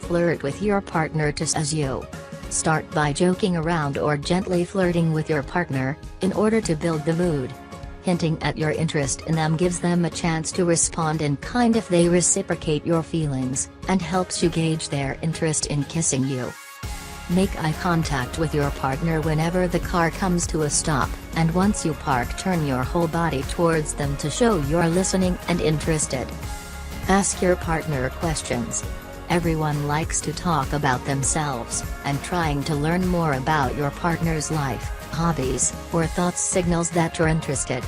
Flirt with your partner just as you. Start by joking around or gently flirting with your partner, in order to build the mood. Hinting at your interest in them gives them a chance to respond in kind if they reciprocate your feelings, and helps you gauge their interest in kissing you. Make eye contact with your partner whenever the car comes to a stop, and once you park, turn your whole body towards them to show you're listening and interested. Ask your partner questions. Everyone likes to talk about themselves, and trying to learn more about your partner's life, hobbies, or thoughts signals that you're interested.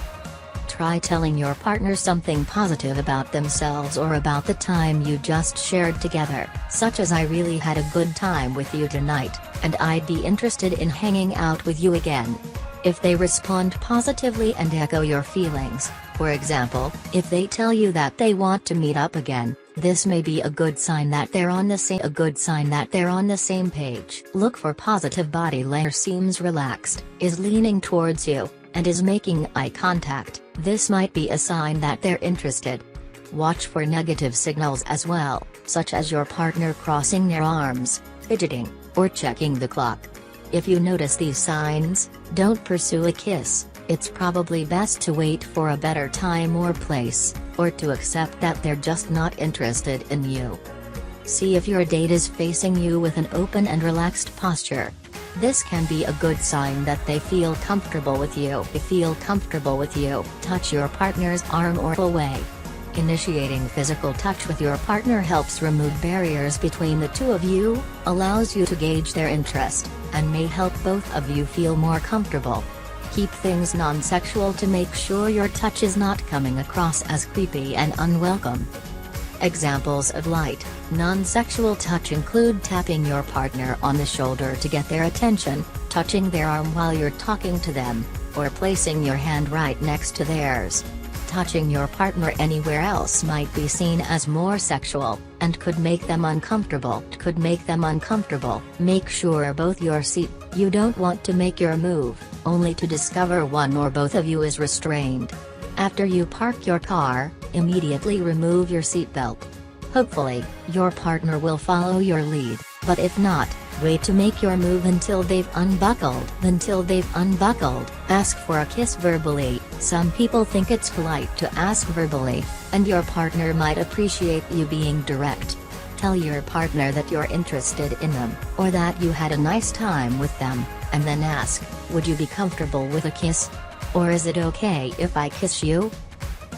Try telling your partner something positive about themselves or about the time you just shared together, such as "I really had a good time with you tonight, and I'd be interested in hanging out with you again." If they respond positively and echo your feelings, for example, if they tell you that they want to meet up again, this may be a good sign that they're on the same page. Look for positive body language. Seems relaxed, is leaning towards you, and is making eye contact. This might be a sign that they're interested. Watch for negative signals as well, such as your partner crossing their arms, fidgeting, or checking the clock. If you notice these signs, don't pursue a kiss. It's probably best to wait for a better time or place, or to accept that they're just not interested in you. See if your date is facing you with an open and relaxed posture. This can be a good sign that they feel comfortable with you. Touch your partner's arm or pull away. Initiating physical touch with your partner helps remove barriers between the two of you, allows you to gauge their interest, and may help both of you feel more comfortable. Keep things non-sexual to make sure your touch is not coming across as creepy and unwelcome. Examples of light, non-sexual touch include tapping your partner on the shoulder to get their attention, touching their arm while you're talking to them, or placing your hand right next to theirs. Touching your partner anywhere else might be seen as more sexual, and could make them uncomfortable. Make sure both your seat. You don't want to make your move, only to discover one or both of you is restrained. After you park your car, immediately remove your seatbelt. Hopefully, your partner will follow your lead, but if not, wait to make your move until they've unbuckled. Ask for a kiss verbally. Some people think it's polite to ask verbally, and your partner might appreciate you being direct. Tell your partner that you're interested in them, or that you had a nice time with them, and then ask, "Would you be comfortable with a kiss? Or is it okay if I kiss you?"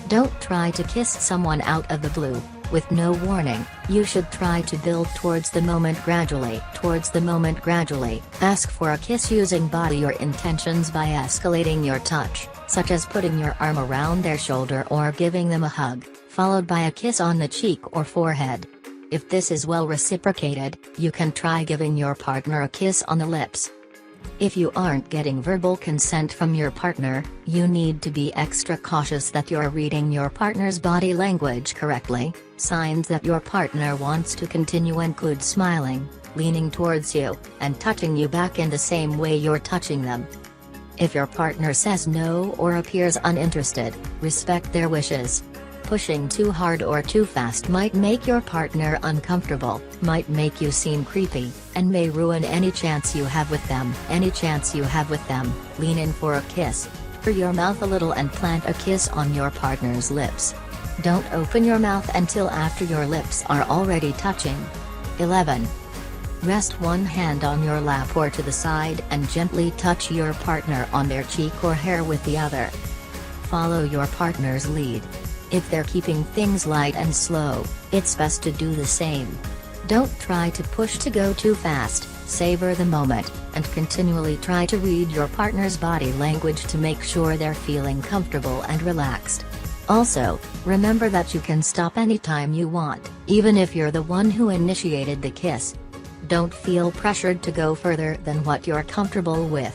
Don't try to kiss someone out of the blue, with no warning. You should try to build towards the moment gradually. Ask for a kiss using body or intentions by escalating your touch, such as putting your arm around their shoulder or giving them a hug, followed by a kiss on the cheek or forehead. If this is well reciprocated, you can try giving your partner a kiss on the lips. If you aren't getting verbal consent from your partner, you need to be extra cautious that you're reading your partner's body language correctly. Signs that your partner wants to continue include smiling, leaning towards you, and touching you back in the same way you're touching them. If your partner says no or appears uninterested, respect their wishes. Pushing too hard or too fast might make your partner uncomfortable, might make you seem creepy, and may ruin any chance you have with them. Lean in for a kiss. Free your mouth a little and plant a kiss on your partner's lips. Don't open your mouth until after your lips are already touching. 11. Rest one hand on your lap or to the side and gently touch your partner on their cheek or hair with the other. Follow your partner's lead. If they're keeping things light and slow, it's best to do the same. Don't try to push to go too fast. Savor the moment, and continually try to read your partner's body language to make sure they're feeling comfortable and relaxed. Also, remember that you can stop anytime you want, even if you're the one who initiated the kiss. Don't feel pressured to go further than what you're comfortable with.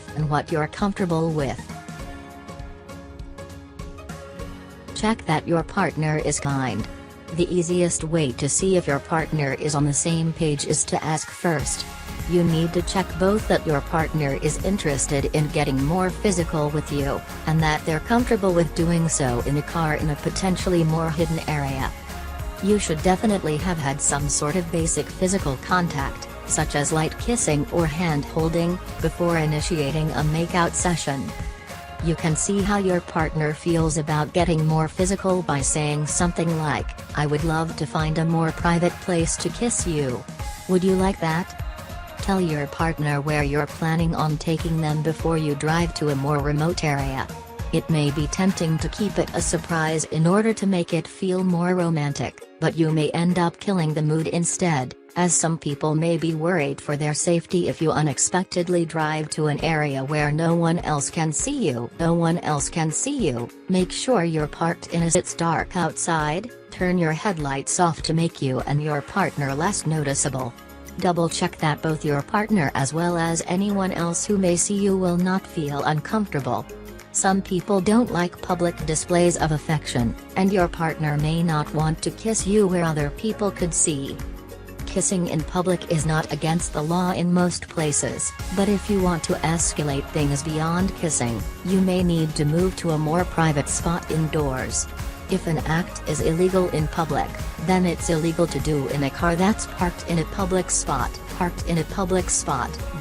Check that your partner is kind. The easiest way to see if your partner is on the same page is to ask first. You need to check both that your partner is interested in getting more physical with you, and that they're comfortable with doing so in a car in a potentially more hidden area. You should definitely have had some sort of basic physical contact, such as light kissing or hand-holding, before initiating a makeout session. You can see how your partner feels about getting more physical by saying something like, "I would love to find a more private place to kiss you. Would you like that?" Tell your partner where you're planning on taking them before you drive to a more remote area. It may be tempting to keep it a surprise in order to make it feel more romantic, but you may end up killing the mood instead, as some people may be worried for their safety if you unexpectedly drive to an area where no one else can see you. Make sure you're parked in as it's dark outside. Turn your headlights off to make you and your partner less noticeable. Double check that both your partner as well as anyone else who may see you will not feel uncomfortable. Some people don't like public displays of affection, and your partner may not want to kiss you where other people could see. Kissing in public is not against the law in most places, but if you want to escalate things beyond kissing, you may need to move to a more private spot indoors. If an act is illegal in public, then it's illegal to do in a car that's parked in a public spot.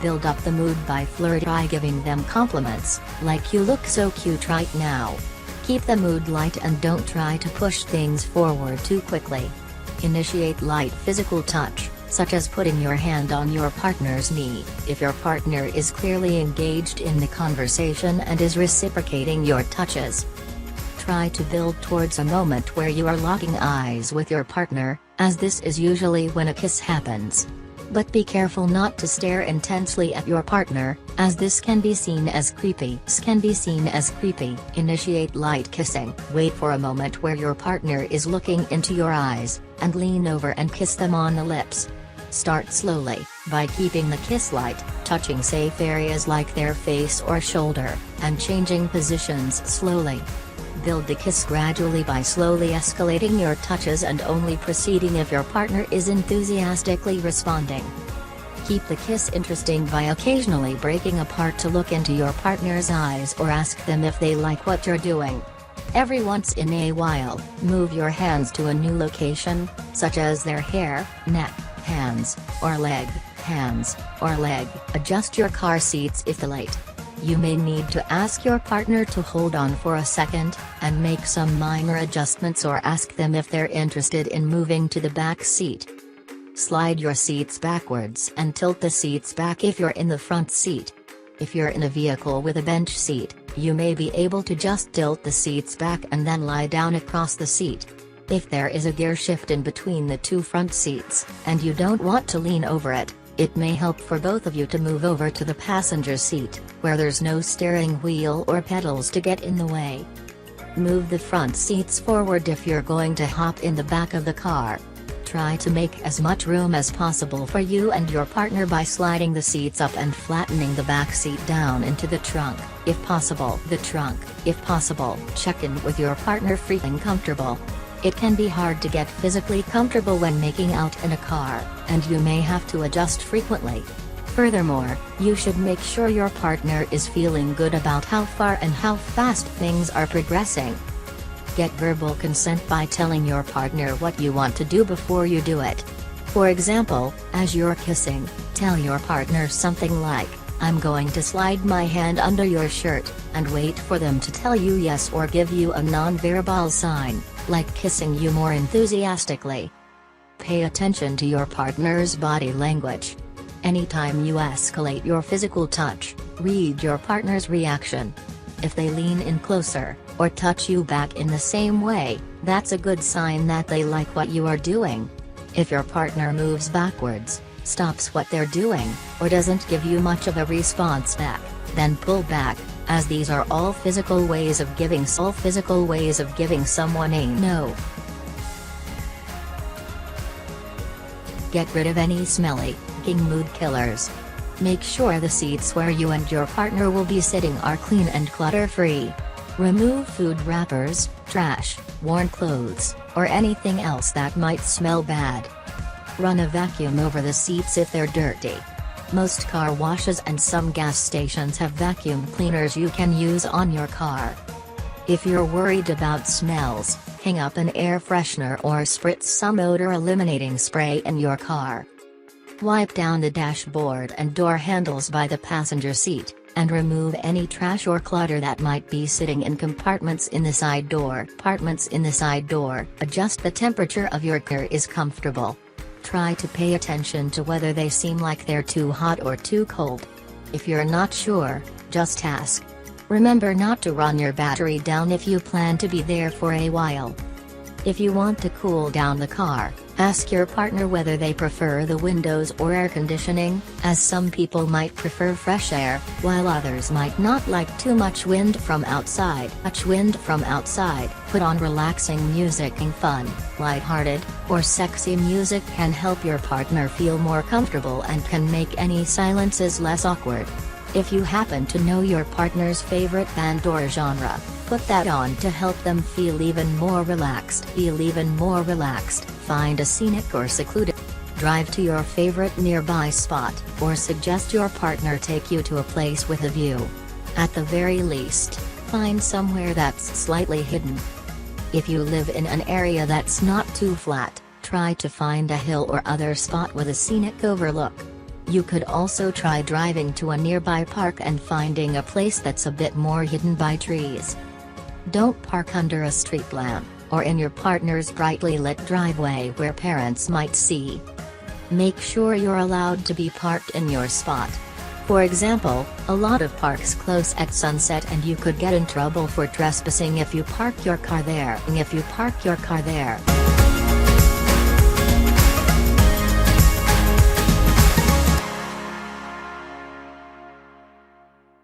Build up the mood by flirting by giving them compliments, like "You look so cute right now." Keep the mood light and don't try to push things forward too quickly. Initiate light physical touch, such as putting your hand on your partner's knee, if your partner is clearly engaged in the conversation and is reciprocating your touches. Try to build towards a moment where you are locking eyes with your partner, as this is usually when a kiss happens. But be careful not to stare intensely at your partner, as this can be seen as creepy. Initiate light kissing. Wait for a moment where your partner is looking into your eyes, and lean over and kiss them on the lips. Start slowly, by keeping the kiss light, touching safe areas like their face or shoulder, and changing positions slowly. Build the kiss gradually by slowly escalating your touches and only proceeding if your partner is enthusiastically responding. Keep the kiss interesting by occasionally breaking apart to look into your partner's eyes or ask them if they like what you're doing. Every once in a while, move your hands to a new location, such as their hair, neck, hands, or leg. Adjust your car seats if the late. You may need to ask your partner to hold on for a second, and make some minor adjustments or ask them if they're interested in moving to the back seat. Slide your seats backwards and tilt the seats back if you're in the front seat. If you're in a vehicle with a bench seat, you may be able to just tilt the seats back and then lie down across the seat. If there is a gear shift in between the two front seats, and you don't want to lean over it, it may help for both of you to move over to the passenger seat, where there's no steering wheel or pedals to get in the way. Move the front seats forward if you're going to hop in the back of the car. Try to make as much room as possible for you and your partner by sliding the seats up and flattening the back seat down into the trunk, if possible. Check in with your partner feeling comfortable. It can be hard to get physically comfortable when making out in a car, and you may have to adjust frequently. Furthermore, you should make sure your partner is feeling good about how far and how fast things are progressing. Get verbal consent by telling your partner what you want to do before you do it. For example, as you're kissing, tell your partner something like, "I'm going to slide my hand under your shirt," and wait for them to tell you yes or give you a non-verbal sign, like kissing you more enthusiastically. Pay attention to your partner's body language. Anytime you escalate your physical touch, read your partner's reaction. If they lean in closer, or touch you back in the same way, that's a good sign that they like what you are doing. If your partner moves backwards, stops what they're doing, or doesn't give you much of a response back, then pull back, as these are all physical ways of giving someone a no. Get rid of any smelly, mood killers. Make sure the seats where you and your partner will be sitting are clean and clutter-free. Remove food wrappers, trash, worn clothes, or anything else that might smell bad. Run a vacuum over the seats if they're dirty. Most car washes and some gas stations have vacuum cleaners you can use on your car. If you're worried about smells, Hang up an air freshener or spritz some odor-eliminating spray in your car. Wipe down the dashboard and door handles by the passenger seat, and remove any trash or clutter that might be sitting in compartments in the side door. Adjust the temperature of your car is comfortable. Try to pay attention to whether they seem like they're too hot or too cold. If you're not sure, just ask. Remember not to run your battery down if you plan to be there for a while. If you want to cool down the car, ask your partner whether they prefer the windows or air conditioning, as some people might prefer fresh air, while others might not like too much wind from outside. Put on relaxing music and fun, lighthearted, or sexy music can help your partner feel more comfortable and can make any silences less awkward. If you happen to know your partner's favorite band or genre, put that on to help them feel even more relaxed. Find a scenic or secluded drive to your favorite nearby spot, or suggest your partner take you to a place with a view. At the very least, find somewhere that's slightly hidden. If you live in an area that's not too flat, try to find a hill or other spot with a scenic overlook. You could also try driving to a nearby park and finding a place that's a bit more hidden by trees. Don't park under a street lamp, or in your partner's brightly lit driveway where parents might see. Make sure you're allowed to be parked in your spot. For example, a lot of parks close at sunset and you could get in trouble for trespassing if you park your car there.